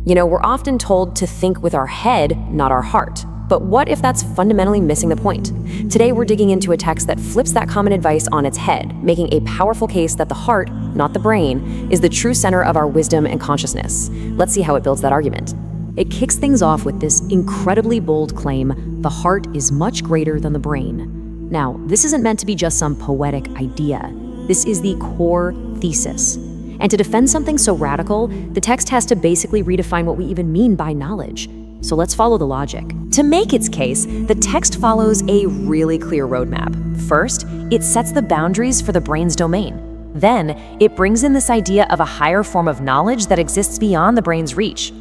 We're often told to think with our head, not our heart. But what if that's fundamentally missing the point? Today, we're digging into a text that flips that common advice on its head, making a powerful case that the heart, not the brain, is the true center of our wisdom and consciousness. Let's see how it builds that argument. It kicks things off with this incredibly bold claim: the heart is much greater than the brain. Now, this isn't meant to be just some poetic idea. This is the core thesis. And to defend something so radical, the text has to basically redefine what we even mean by knowledge. So let's follow the logic. To make its case, the text follows a really clear roadmap. First, it sets the boundaries for the brain's domain. Then, it brings in this idea of a higher form of knowledge that exists beyond the brain's reach.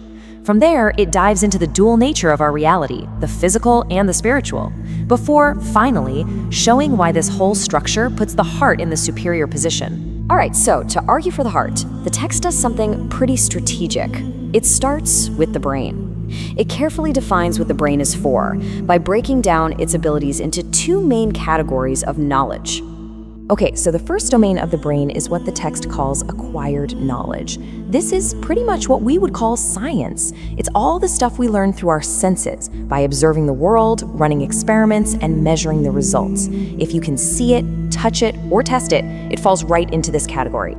From there, it dives into the dual nature of our reality, the physical and the spiritual, before, finally, showing why this whole structure puts the heart in the superior position. All right, so to argue for the heart, the text does something pretty strategic. It starts with the brain. It carefully defines what the brain is for by breaking down its abilities into two main categories of knowledge. Okay, so the first domain of the brain is what the text calls acquired knowledge. This is pretty much what we would call science. It's all the stuff we learn through our senses, by observing the world, running experiments, and measuring the results. If you can see it, touch it, or test it, it falls right into this category.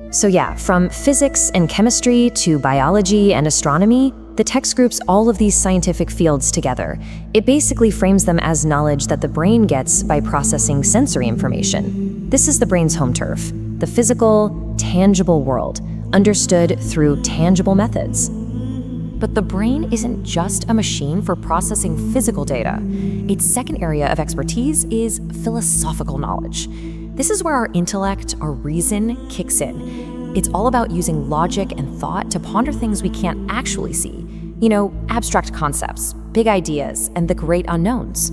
So yeah, from physics and chemistry to biology and astronomy, the text groups all of these scientific fields together. It basically frames them as knowledge that the brain gets by processing sensory information. This is the brain's home turf, the physical, tangible world, understood through tangible methods. But the brain isn't just a machine for processing physical data. Its second area of expertise is philosophical knowledge. This is where our intellect, our reason, kicks in. It's all about using logic and thought to ponder things we can't actually see. Abstract concepts, big ideas, and the great unknowns.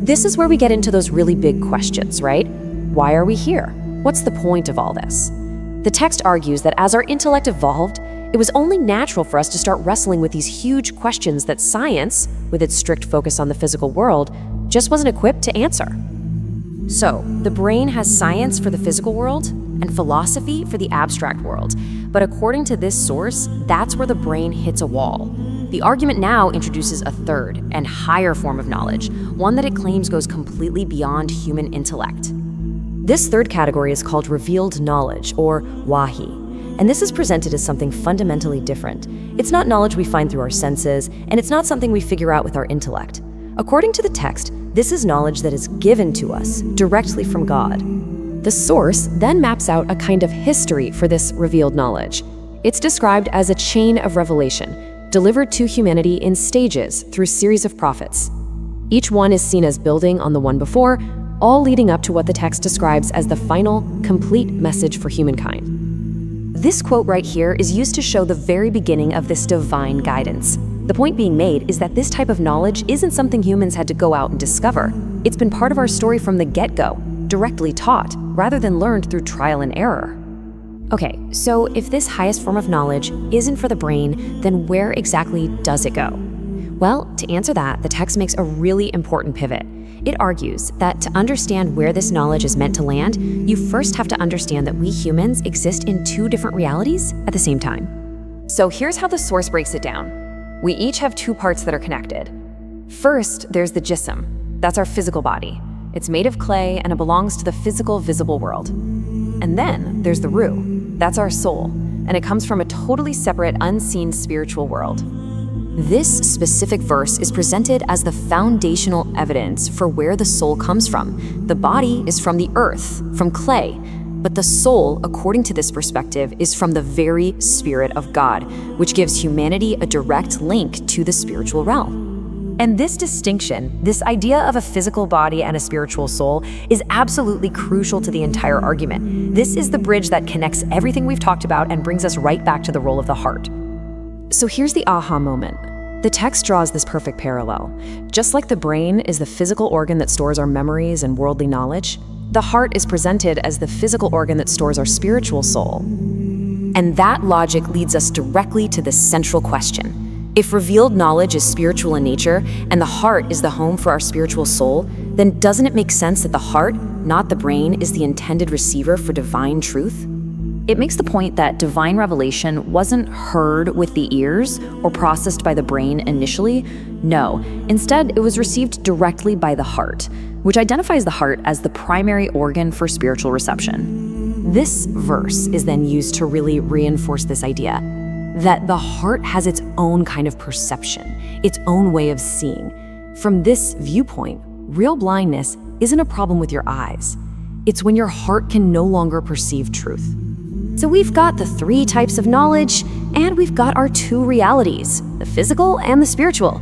This is where we get into those really big questions, right? Why are we here? What's the point of all this? The text argues that as our intellect evolved, it was only natural for us to start wrestling with these huge questions that science, with its strict focus on the physical world, just wasn't equipped to answer. So, the brain has science for the physical world and philosophy for the abstract world. But according to this source, that's where the brain hits a wall. The argument now introduces a third and higher form of knowledge, one that it claims goes completely beyond human intellect. This third category is called revealed knowledge, or wahi, and this is presented as something fundamentally different. It's not knowledge we find through our senses, and it's not something we figure out with our intellect. According to the text, this is knowledge that is given to us directly from God. The source then maps out a kind of history for this revealed knowledge. It's described as a chain of revelation, delivered to humanity in stages through a series of prophets. Each one is seen as building on the one before, all leading up to what the text describes as the final, complete message for humankind. This quote right here is used to show the very beginning of this divine guidance. The point being made is that this type of knowledge isn't something humans had to go out and discover. It's been part of our story from the get-go, directly taught, rather than learned through trial and error. Okay, so if this highest form of knowledge isn't for the brain, then where exactly does it go? Well, to answer that, the text makes a really important pivot. It argues that to understand where this knowledge is meant to land, you first have to understand that we humans exist in two different realities at the same time. So here's how the source breaks it down. We each have two parts that are connected. First, there's the jism. That's our physical body. It's made of clay and it belongs to the physical, visible world. And then there's the ruh. That's our soul, and it comes from a totally separate, unseen spiritual world. This specific verse is presented as the foundational evidence for where the soul comes from. The body is from the earth, from clay, but the soul, according to this perspective, is from the very Spirit of God, which gives humanity a direct link to the spiritual realm. And this distinction, this idea of a physical body and a spiritual soul, is absolutely crucial to the entire argument. This is the bridge that connects everything we've talked about and brings us right back to the role of the heart. So here's the aha moment. The text draws this perfect parallel. Just like the brain is the physical organ that stores our memories and worldly knowledge, the heart is presented as the physical organ that stores our spiritual soul. And that logic leads us directly to this central question. If revealed knowledge is spiritual in nature, and the heart is the home for our spiritual soul, then doesn't it make sense that the heart, not the brain, is the intended receiver for divine truth? It makes the point that divine revelation wasn't heard with the ears or processed by the brain initially. No, instead, it was received directly by the heart, which identifies the heart as the primary organ for spiritual reception. This verse is then used to really reinforce this idea that the heart has its own kind of perception, its own way of seeing. From this viewpoint, real blindness isn't a problem with your eyes. It's when your heart can no longer perceive truth. So we've got the 3 types of knowledge, and we've got our 2 realities, the physical and the spiritual.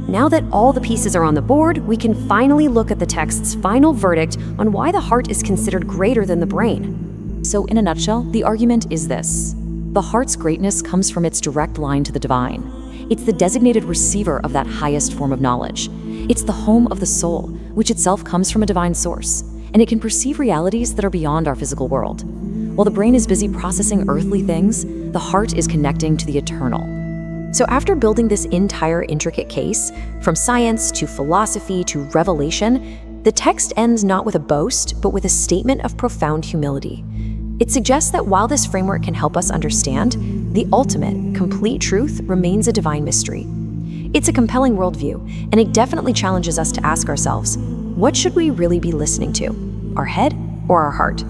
Now that all the pieces are on the board, we can finally look at the text's final verdict on why the heart is considered greater than the brain. So in a nutshell, the argument is this. The heart's greatness comes from its direct line to the divine. It's the designated receiver of that highest form of knowledge. It's the home of the soul, which itself comes from a divine source, and it can perceive realities that are beyond our physical world. While the brain is busy processing earthly things, the heart is connecting to the eternal. So after building this entire intricate case, from science to philosophy to revelation, the text ends not with a boast, but with a statement of profound humility. It suggests that while this framework can help us understand, the ultimate, complete truth remains a divine mystery. It's a compelling worldview, and it definitely challenges us to ask ourselves, what should we really be listening to? Our head or our heart?